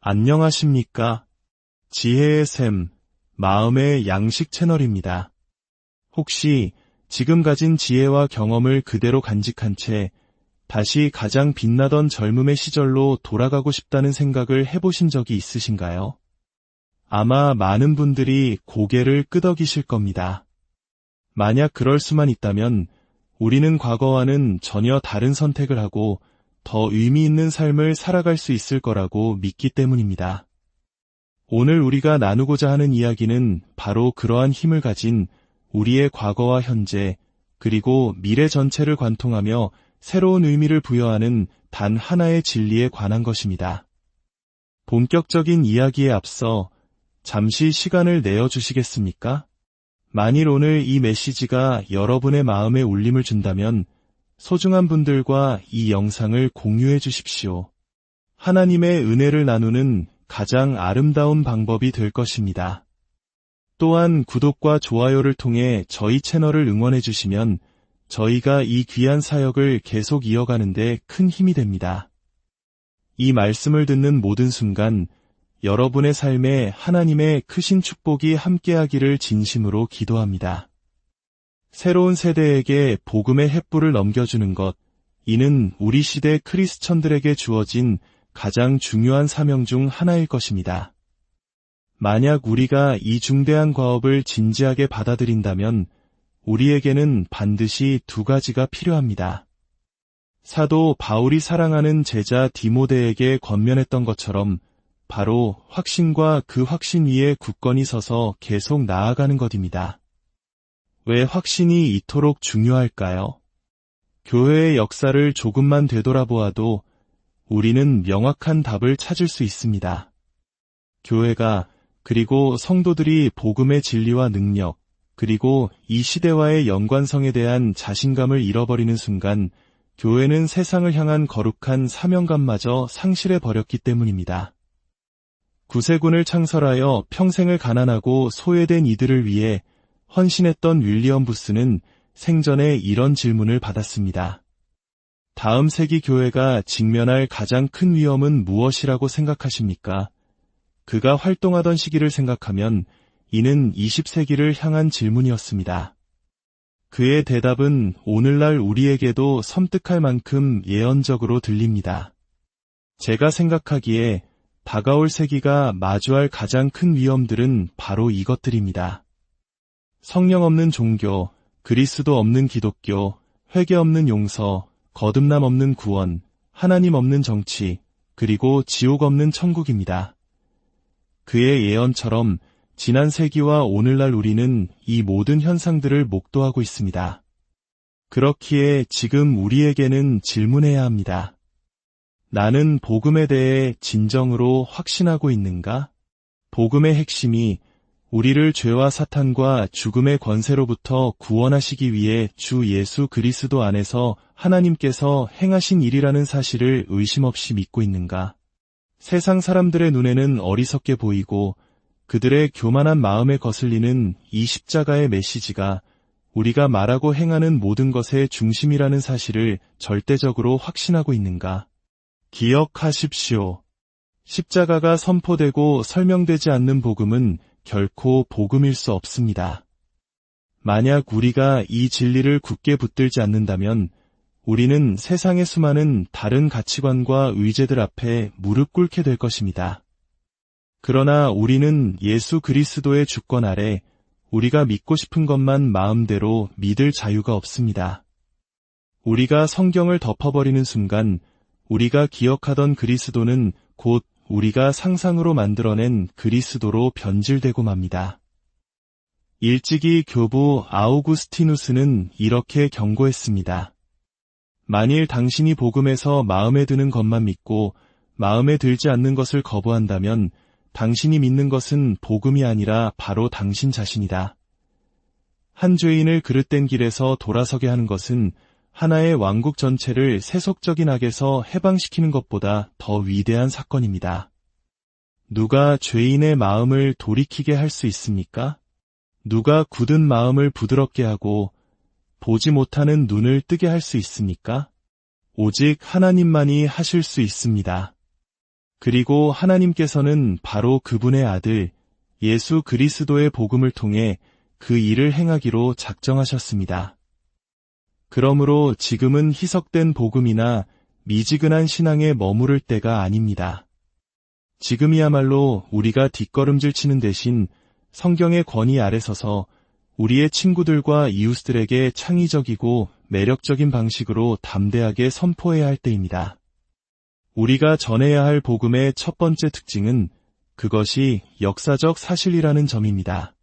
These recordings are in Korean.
안녕하십니까? 지혜의 샘, 마음의 양식 채널입니다. 혹시 지금 가진 지혜와 경험을 그대로 간직한 채 다시 가장 빛나던 젊음의 시절로 돌아가고 싶다는 생각을 해보신 적이 있으신가요? 아마 많은 분들이 고개를 끄덕이실 겁니다. 만약 그럴 수만 있다면 우리는 과거와는 전혀 다른 선택을 하고 더 의미 있는 삶을 살아갈 수 있을 거라고 믿기 때문입니다. 오늘 우리가 나누고자 하는 이야기는 바로 그러한 힘을 가진 우리의 과거와 현재, 그리고 미래 전체를 관통하며 새로운 의미를 부여하는 단 하나의 진리에 관한 것입니다. 본격적인 이야기에 앞서 잠시 시간을 내어주시겠습니까? 만일 오늘 이 메시지가 여러분의 마음에 울림을 준다면 소중한 분들과 이 영상을 공유해 주십시오. 하나님의 은혜를 나누는 가장 아름다운 방법이 될 것입니다. 또한 구독과 좋아요를 통해 저희 채널을 응원해 주시면 저희가 이 귀한 사역을 계속 이어가는 데 큰 힘이 됩니다. 이 말씀을 듣는 모든 순간 여러분의 삶에 하나님의 크신 축복이 함께하기를 진심으로 기도합니다. 새로운 세대에게 복음의 횃불을 넘겨주는 것, 이는 우리 시대 크리스천들에게 주어진 가장 중요한 사명 중 하나일 것입니다. 만약 우리가 이 중대한 과업을 진지하게 받아들인다면 우리에게는 반드시 두 가지가 필요합니다. 사도 바울이 사랑하는 제자 디모데에게 권면했던 것처럼 바로 확신과 그 확신 위에 굳건히 서서 계속 나아가는 것입니다. 왜 확신이 이토록 중요할까요? 교회의 역사를 조금만 되돌아보아도 우리는 명확한 답을 찾을 수 있습니다. 교회가, 그리고 성도들이 복음의 진리와 능력, 그리고 이 시대와의 연관성에 대한 자신감을 잃어버리는 순간 교회는 세상을 향한 거룩한 사명감마저 상실해버렸기 때문입니다. 구세군을 창설하여 평생을 가난하고 소외된 이들을 위해 헌신했던 윌리엄 부스는 생전에 이런 질문을 받았습니다. 다음 세기 교회가 직면할 가장 큰 위험은 무엇이라고 생각하십니까? 그가 활동하던 시기를 생각하면 이는 20세기를 향한 질문이었습니다. 그의 대답은 오늘날 우리에게도 섬뜩할 만큼 예언적으로 들립니다. 제가 생각하기에 다가올 세기가 마주할 가장 큰 위험들은 바로 이것들입니다. 성령 없는 종교, 그리스도 없는 기독교, 회개 없는 용서, 거듭남 없는 구원, 하나님 없는 정치, 그리고 지옥 없는 천국입니다. 그의 예언처럼 지난 세기와 오늘날 우리는 이 모든 현상들을 목도하고 있습니다. 그렇기에 지금 우리에게는 질문해야 합니다. 나는 복음에 대해 진정으로 확신하고 있는가? 복음의 핵심이 우리를 죄와 사탄과 죽음의 권세로부터 구원하시기 위해 주 예수 그리스도 안에서 하나님께서 행하신 일이라는 사실을 의심 없이 믿고 있는가? 세상 사람들의 눈에는 어리석게 보이고 그들의 교만한 마음에 거슬리는 이 십자가의 메시지가 우리가 말하고 행하는 모든 것의 중심이라는 사실을 절대적으로 확신하고 있는가? 기억하십시오. 십자가가 선포되고 설명되지 않는 복음은 결코 복음일 수 없습니다. 만약 우리가 이 진리를 굳게 붙들지 않는다면 우리는 세상의 수많은 다른 가치관과 의제들 앞에 무릎 꿇게 될 것입니다. 그러나 우리는 예수 그리스도의 주권 아래 우리가 믿고 싶은 것만 마음대로 믿을 자유가 없습니다. 우리가 성경을 덮어버리는 순간 우리가 기억하던 그리스도는 곧 우리가 상상으로 만들어낸 그리스도로 변질되고 맙니다. 일찍이 교부 아우구스티누스는 이렇게 경고했습니다. 만일 당신이 복음에서 마음에 드는 것만 믿고 마음에 들지 않는 것을 거부한다면 당신이 믿는 것은 복음이 아니라 바로 당신 자신이다. 한 죄인을 그릇된 길에서 돌아서게 하는 것은 하나의 왕국 전체를 세속적인 악에서 해방시키는 것보다 더 위대한 사건입니다. 누가 죄인의 마음을 돌이키게 할 수 있습니까? 누가 굳은 마음을 부드럽게 하고 보지 못하는 눈을 뜨게 할 수 있습니까? 오직 하나님만이 하실 수 있습니다. 그리고 하나님께서는 바로 그분의 아들 예수 그리스도의 복음을 통해 그 일을 행하기로 작정하셨습니다. 그러므로 지금은 희석된 복음이나 미지근한 신앙에 머무를 때가 아닙니다. 지금이야말로 우리가 뒷걸음질 치는 대신 성경의 권위 아래 서서 우리의 친구들과 이웃들에게 창의적이고 매력적인 방식으로 담대하게 선포해야 할 때입니다. 우리가 전해야 할 복음의 첫 번째 특징은 그것이 역사적 사실이라는 점입니다.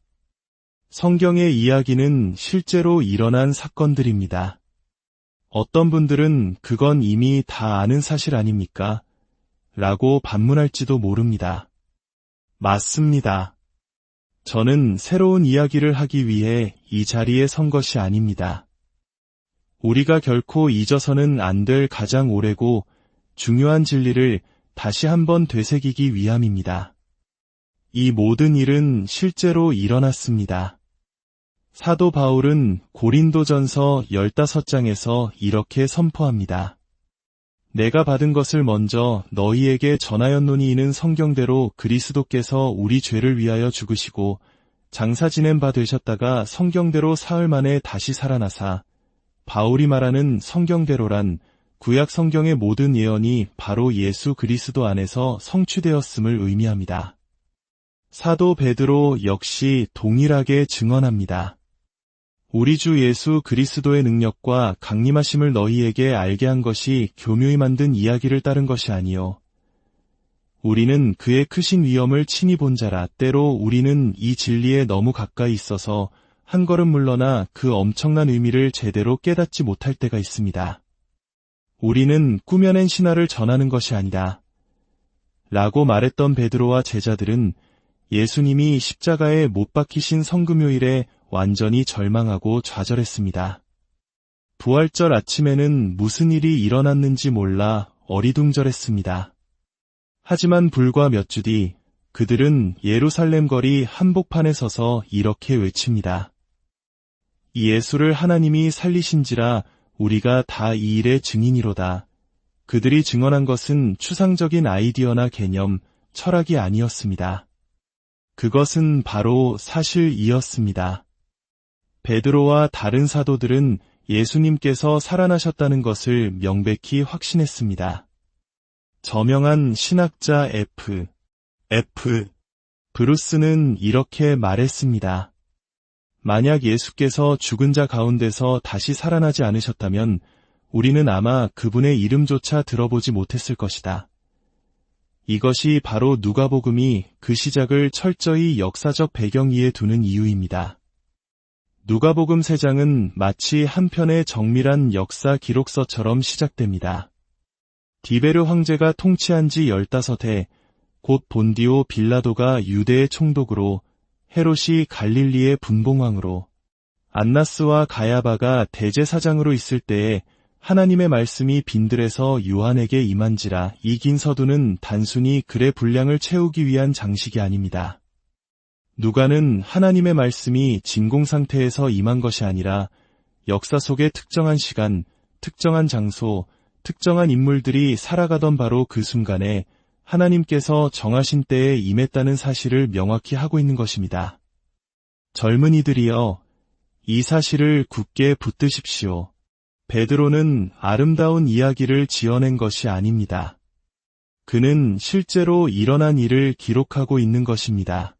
성경의 이야기는 실제로 일어난 사건들입니다. 어떤 분들은 그건 이미 다 아는 사실 아닙니까? 라고 반문할지도 모릅니다. 맞습니다. 저는 새로운 이야기를 하기 위해 이 자리에 선 것이 아닙니다. 우리가 결코 잊어서는 안 될 가장 오래고 중요한 진리를 다시 한번 되새기기 위함입니다. 이 모든 일은 실제로 일어났습니다. 사도 바울은 고린도전서 15장에서 이렇게 선포합니다. 내가 받은 것을 먼저 너희에게 전하였노니 이는 성경대로 그리스도께서 우리 죄를 위하여 죽으시고 장사 지낸 바 되셨다가 성경대로 사흘 만에 다시 살아나사 바울이 말하는 성경대로란 구약 성경의 모든 예언이 바로 예수 그리스도 안에서 성취되었음을 의미합니다. 사도 베드로 역시 동일하게 증언합니다. 우리 주 예수 그리스도의 능력과 강림하심을 너희에게 알게 한 것이 교묘히 만든 이야기를 따른 것이 아니요. 우리는 그의 크신 위엄을 친히 본 자라. 때로 우리는 이 진리에 너무 가까이 있어서 한 걸음 물러나 그 엄청난 의미를 제대로 깨닫지 못할 때가 있습니다. 우리는 꾸며낸 신화를 전하는 것이 아니다. 라고 말했던 베드로와 제자들은 예수님이 십자가에 못 박히신 성금요일에 완전히 절망하고 좌절했습니다. 부활절 아침에는 무슨 일이 일어났는지 몰라 어리둥절했습니다. 하지만 불과 몇 주 뒤 그들은 예루살렘 거리 한복판에 서서 이렇게 외칩니다. 이 예수를 하나님이 살리신지라 우리가 다 이 일의 증인이로다. 그들이 증언한 것은 추상적인 아이디어나 개념, 철학이 아니었습니다. 그것은 바로 사실이었습니다. 베드로와 다른 사도들은 예수님께서 살아나셨다는 것을 명백히 확신했습니다. 저명한 신학자 F. 브루스는 이렇게 말했습니다. 만약 예수께서 죽은 자 가운데서 다시 살아나지 않으셨다면 우리는 아마 그분의 이름조차 들어보지 못했을 것이다. 이것이 바로 누가복음이 그 시작을 철저히 역사적 배경 위에 두는 이유입니다. 누가복음 3장은 마치 한 편의 정밀한 역사 기록서처럼 시작됩니다. 디베르 황제가 통치한 지 15해, 곧 본디오 빌라도가 유대의 총독으로, 헤롯이 갈릴리의 분봉왕으로, 안나스와 가야바가 대제사장으로 있을 때에 하나님의 말씀이 빈들에서 요한에게 임한지라. 이 긴 서두는 단순히 글의 분량을 채우기 위한 장식이 아닙니다. 누가는 하나님의 말씀이 진공 상태에서 임한 것이 아니라 역사 속의 특정한 시간, 특정한 장소, 특정한 인물들이 살아가던 바로 그 순간에 하나님께서 정하신 때에 임했다는 사실을 명확히 하고 있는 것입니다. 젊은이들이여, 이 사실을 굳게 붙드십시오. 베드로는 아름다운 이야기를 지어낸 것이 아닙니다. 그는 실제로 일어난 일을 기록하고 있는 것입니다.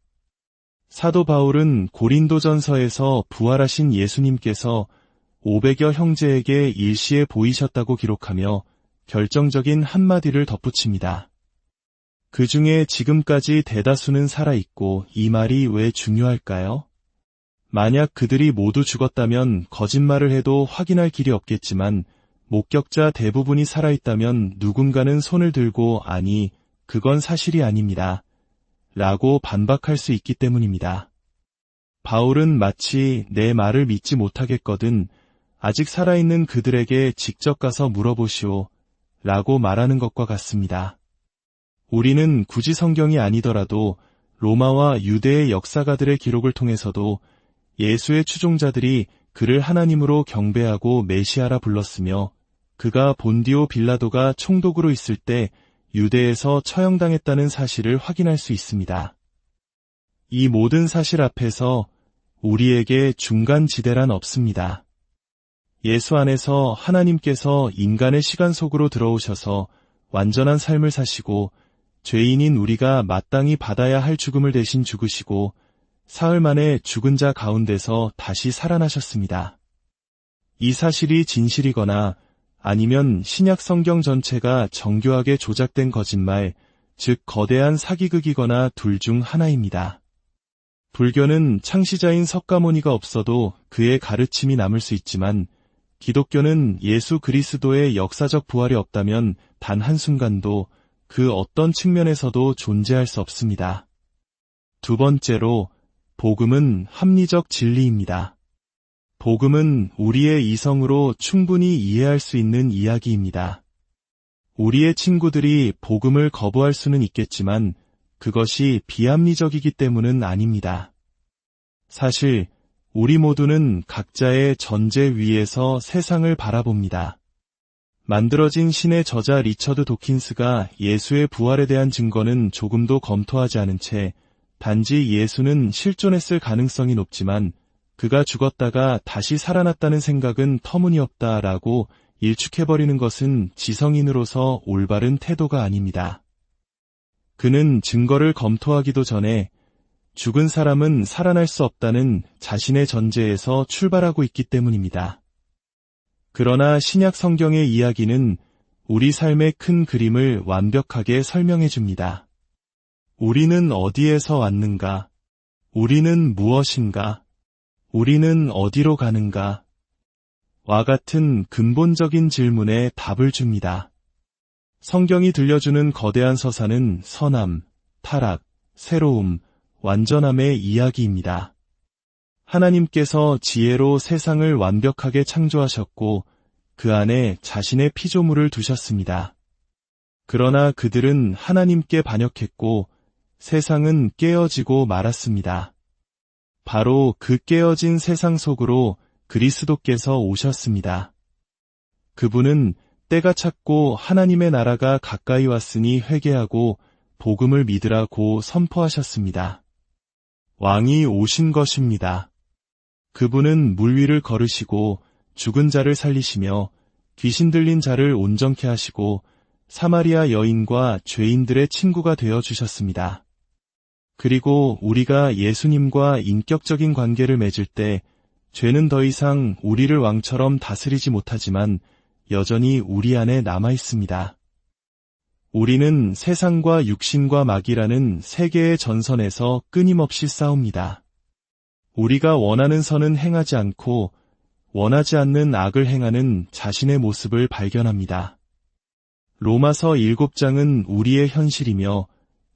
사도 바울은 고린도전서에서 부활하신 예수님께서 500여 형제에게 일시에 보이셨다고 기록하며 결정적인 한마디를 덧붙입니다. 그 중에 지금까지 대다수는 살아있고 이 말이 왜 중요할까요? 만약 그들이 모두 죽었다면 거짓말을 해도 확인할 길이 없겠지만 목격자 대부분이 살아있다면 누군가는 손을 들고 아니, 그건 사실이 아닙니다. 라고 반박할 수 있기 때문입니다. 바울은 마치 내 말을 믿지 못하겠거든 아직 살아있는 그들에게 직접 가서 물어보시오 라고 말하는 것과 같습니다. 우리는 굳이 성경이 아니더라도 로마와 유대의 역사가들의 기록을 통해서도 예수의 추종자들이 그를 하나님으로 경배하고 메시아라 불렀으며 그가 본디오 빌라도가 총독으로 있을 때 유대에서 처형당했다는 사실을 확인할 수 있습니다. 이 모든 사실 앞에서 우리에게 중간지대란 없습니다. 예수 안에서 하나님께서 인간의 시간 속으로 들어오셔서 완전한 삶을 사시고 죄인인 우리가 마땅히 받아야 할 죽음을 대신 죽으시고 사흘 만에 죽은 자 가운데서 다시 살아나셨습니다. 이 사실이 진실이거나 아니면 신약 성경 전체가 정교하게 조작된 거짓말, 즉 거대한 사기극이거나 둘 중 하나입니다. 불교는 창시자인 석가모니가 없어도 그의 가르침이 남을 수 있지만 기독교는 예수 그리스도의 역사적 부활이 없다면 단 한순간도 그 어떤 측면에서도 존재할 수 없습니다. 두 번째로, 복음은 합리적 진리입니다. 복음은 우리의 이성으로 충분히 이해할 수 있는 이야기입니다. 우리의 친구들이 복음을 거부할 수는 있겠지만 그것이 비합리적이기 때문은 아닙니다. 사실 우리 모두는 각자의 전제 위에서 세상을 바라봅니다. 만들어진 신의 저자 리처드 도킨스가 예수의 부활에 대한 증거는 조금도 검토하지 않은 채 단지 예수는 실존했을 가능성이 높지만 그가 죽었다가 다시 살아났다는 생각은 터무니없다라고 일축해버리는 것은 지성인으로서 올바른 태도가 아닙니다. 그는 증거를 검토하기도 전에 죽은 사람은 살아날 수 없다는 자신의 전제에서 출발하고 있기 때문입니다. 그러나 신약 성경의 이야기는 우리 삶의 큰 그림을 완벽하게 설명해 줍니다. 우리는 어디에서 왔는가? 우리는 무엇인가? 우리는 어디로 가는가? 와 같은 근본적인 질문에 답을 줍니다. 성경이 들려주는 거대한 서사는 선함, 타락, 새로움, 완전함의 이야기입니다. 하나님께서 지혜로 세상을 완벽하게 창조하셨고 그 안에 자신의 피조물을 두셨습니다. 그러나 그들은 하나님께 반역했고 세상은 깨어지고 말았습니다. 바로 그 깨어진 세상 속으로 그리스도께서 오셨습니다. 그분은 때가 찼고 하나님의 나라가 가까이 왔으니 회개하고 복음을 믿으라고 선포하셨습니다. 왕이 오신 것입니다. 그분은 물 위를 걸으시고 죽은 자를 살리시며 귀신 들린 자를 온전케 하시고 사마리아 여인과 죄인들의 친구가 되어 주셨습니다. 그리고 우리가 예수님과 인격적인 관계를 맺을 때 죄는 더 이상 우리를 왕처럼 다스리지 못하지만 여전히 우리 안에 남아 있습니다. 우리는 세상과 육신과 마귀라는 세 개의 전선에서 끊임없이 싸웁니다. 우리가 원하는 선은 행하지 않고 원하지 않는 악을 행하는 자신의 모습을 발견합니다. 로마서 7장은 우리의 현실이며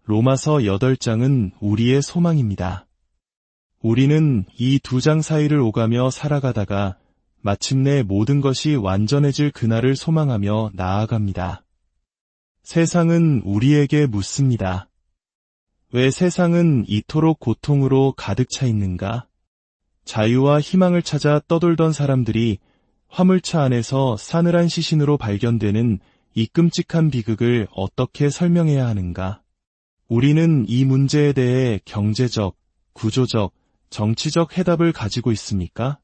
로마서 8장은 우리의 소망입니다. 우리는 이 두 장 사이를 오가며 살아가다가 마침내 모든 것이 완전해질 그날을 소망하며 나아갑니다. 세상은 우리에게 묻습니다. 왜 세상은 이토록 고통으로 가득 차 있는가? 자유와 희망을 찾아 떠돌던 사람들이 화물차 안에서 싸늘한 시신으로 발견되는 이 끔찍한 비극을 어떻게 설명해야 하는가? 우리는 이 문제에 대해 경제적, 구조적, 정치적 해답을 가지고 있습니까?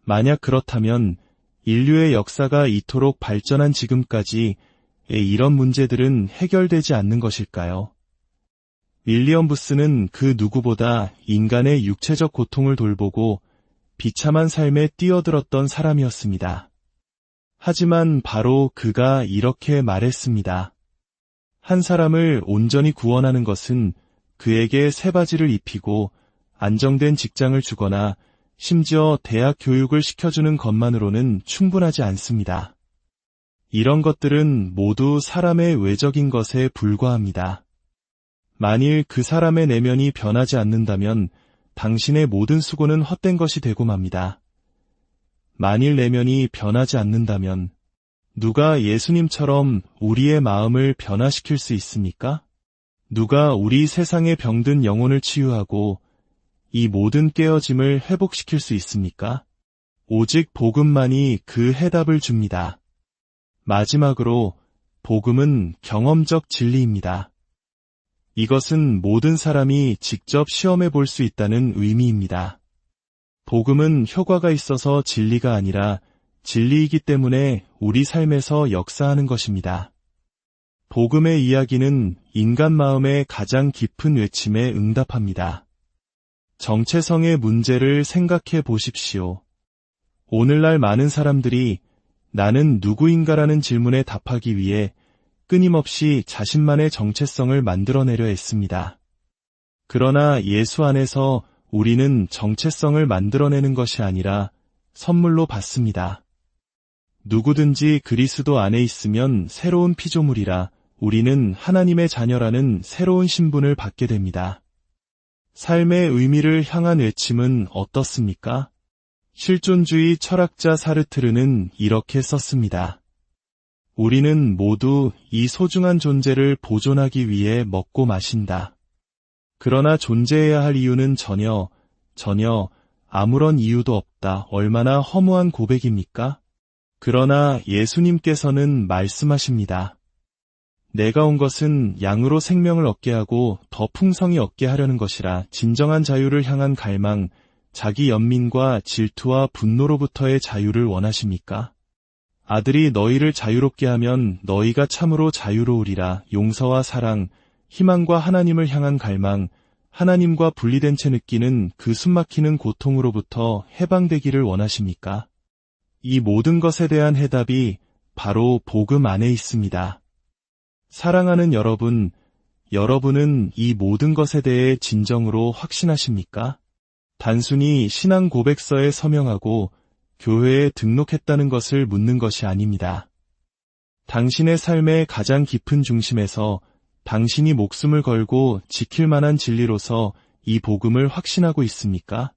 만약 그렇다면 인류의 역사가 이토록 발전한 지금까지 이런 문제들은 해결되지 않는 것일까요? 윌리엄 부스는 그 누구보다 인간의 육체적 고통을 돌보고 비참한 삶에 뛰어들었던 사람이었습니다. 하지만 바로 그가 이렇게 말했습니다. 한 사람을 온전히 구원하는 것은 그에게 새 바지를 입히고 안정된 직장을 주거나 심지어 대학 교육을 시켜주는 것만으로는 충분하지 않습니다. 이런 것들은 모두 사람의 외적인 것에 불과합니다. 만일 그 사람의 내면이 변하지 않는다면 당신의 모든 수고는 헛된 것이 되고 맙니다. 만일 내면이 변하지 않는다면 누가 예수님처럼 우리의 마음을 변화시킬 수 있습니까? 누가 우리 세상의 병든 영혼을 치유하고 이 모든 깨어짐을 회복시킬 수 있습니까? 오직 복음만이 그 해답을 줍니다. 마지막으로 복음은 경험적 진리입니다. 이것은 모든 사람이 직접 시험해 볼 수 있다는 의미입니다. 복음은 효과가 있어서 진리가 아니라 진리이기 때문에 우리 삶에서 역사하는 것입니다. 복음의 이야기는 인간 마음의 가장 깊은 외침에 응답합니다. 정체성의 문제를 생각해 보십시오. 오늘날 많은 사람들이 나는 누구인가라는 질문에 답하기 위해 끊임없이 자신만의 정체성을 만들어내려 했습니다. 그러나 예수 안에서 우리는 정체성을 만들어내는 것이 아니라 선물로 받습니다. 누구든지 그리스도 안에 있으면 새로운 피조물이라 우리는 하나님의 자녀라는 새로운 신분을 받게 됩니다. 삶의 의미를 향한 외침은 어떻습니까? 실존주의 철학자 사르트르는 이렇게 썼습니다. 우리는 모두 이 소중한 존재를 보존하기 위해 먹고 마신다. 그러나 존재해야 할 이유는 전혀 아무런 이유도 없다. 얼마나 허무한 고백입니까? 그러나 예수님께서는 말씀하십니다. 내가 온 것은 양으로 생명을 얻게 하고 더 풍성히 얻게 하려는 것이라. 진정한 자유를 향한 갈망, 자기 연민과 질투와 분노로부터의 자유를 원하십니까? 아들이 너희를 자유롭게 하면 너희가 참으로 자유로우리라. 용서와 사랑, 희망과 하나님을 향한 갈망, 하나님과 분리된 채 느끼는 그 숨막히는 고통으로부터 해방되기를 원하십니까? 이 모든 것에 대한 해답이 바로 복음 안에 있습니다. 사랑하는 여러분, 여러분은 이 모든 것에 대해 진정으로 확신하십니까? 단순히 신앙 고백서에 서명하고 교회에 등록했다는 것을 묻는 것이 아닙니다. 당신의 삶의 가장 깊은 중심에서 당신이 목숨을 걸고 지킬 만한 진리로서 이 복음을 확신하고 있습니까?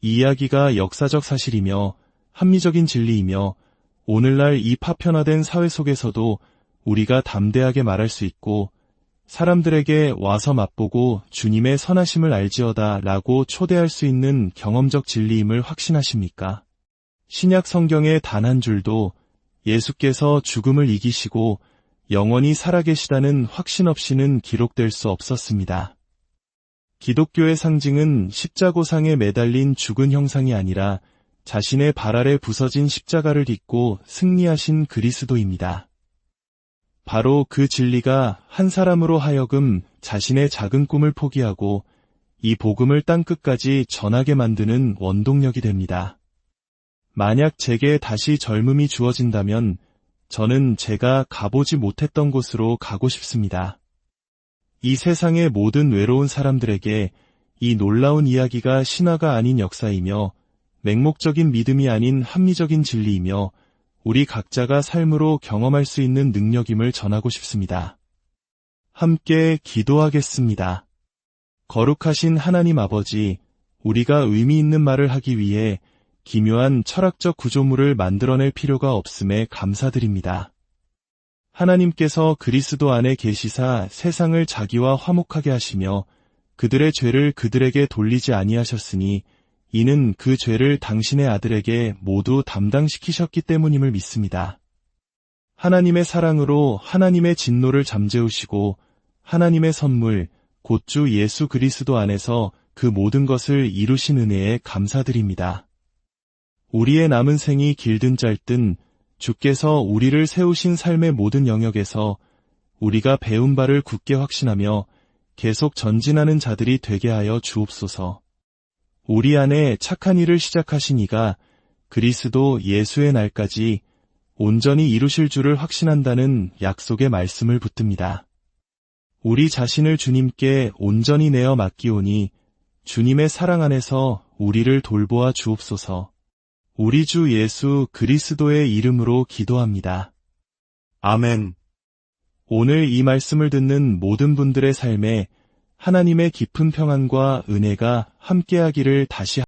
이 이야기가 역사적 사실이며 합리적인 진리이며 오늘날 이 파편화된 사회 속에서도 우리가 담대하게 말할 수 있고 사람들에게 와서 맛보고 주님의 선하심을 알지어다 라고 초대할 수 있는 경험적 진리임을 확신하십니까? 신약 성경의 단 한 줄도 예수께서 죽음을 이기시고 영원히 살아계시다는 확신 없이는 기록될 수 없었습니다. 기독교의 상징은 십자고상에 매달린 죽은 형상이 아니라 자신의 발 아래 부서진 십자가를 딛고 승리하신 그리스도입니다. 바로 그 진리가 한 사람으로 하여금 자신의 작은 꿈을 포기하고 이 복음을 땅끝까지 전하게 만드는 원동력이 됩니다. 만약 제게 다시 젊음이 주어진다면 저는 제가 가보지 못했던 곳으로 가고 싶습니다. 이 세상의 모든 외로운 사람들에게 이 놀라운 이야기가 신화가 아닌 역사이며 맹목적인 믿음이 아닌 합리적인 진리이며 우리 각자가 삶으로 경험할 수 있는 능력임을 전하고 싶습니다. 함께 기도하겠습니다. 거룩하신 하나님 아버지, 우리가 의미 있는 말을 하기 위해 기묘한 철학적 구조물을 만들어낼 필요가 없음에 감사드립니다. 하나님께서 그리스도 안에 계시사 세상을 자기와 화목하게 하시며 그들의 죄를 그들에게 돌리지 아니하셨으니 이는 그 죄를 당신의 아들에게 모두 담당시키셨기 때문임을 믿습니다. 하나님의 사랑으로 하나님의 진노를 잠재우시고 하나님의 선물, 곧 주 예수 그리스도 안에서 그 모든 것을 이루신 은혜에 감사드립니다. 우리의 남은 생이 길든 짧든 주께서 우리를 세우신 삶의 모든 영역에서 우리가 배운 바를 굳게 확신하며 계속 전진하는 자들이 되게 하여 주옵소서. 우리 안에 착한 일을 시작하신 이가 그리스도 예수의 날까지 온전히 이루실 줄을 확신한다는 약속의 말씀을 붙듭니다. 우리 자신을 주님께 온전히 내어 맡기오니 주님의 사랑 안에서 우리를 돌보아 주옵소서. 우리 주 예수 그리스도의 이름으로 기도합니다. 아멘. 오늘 이 말씀을 듣는 모든 분들의 삶에 하나님의 깊은 평안과 은혜가 함께하기를 다시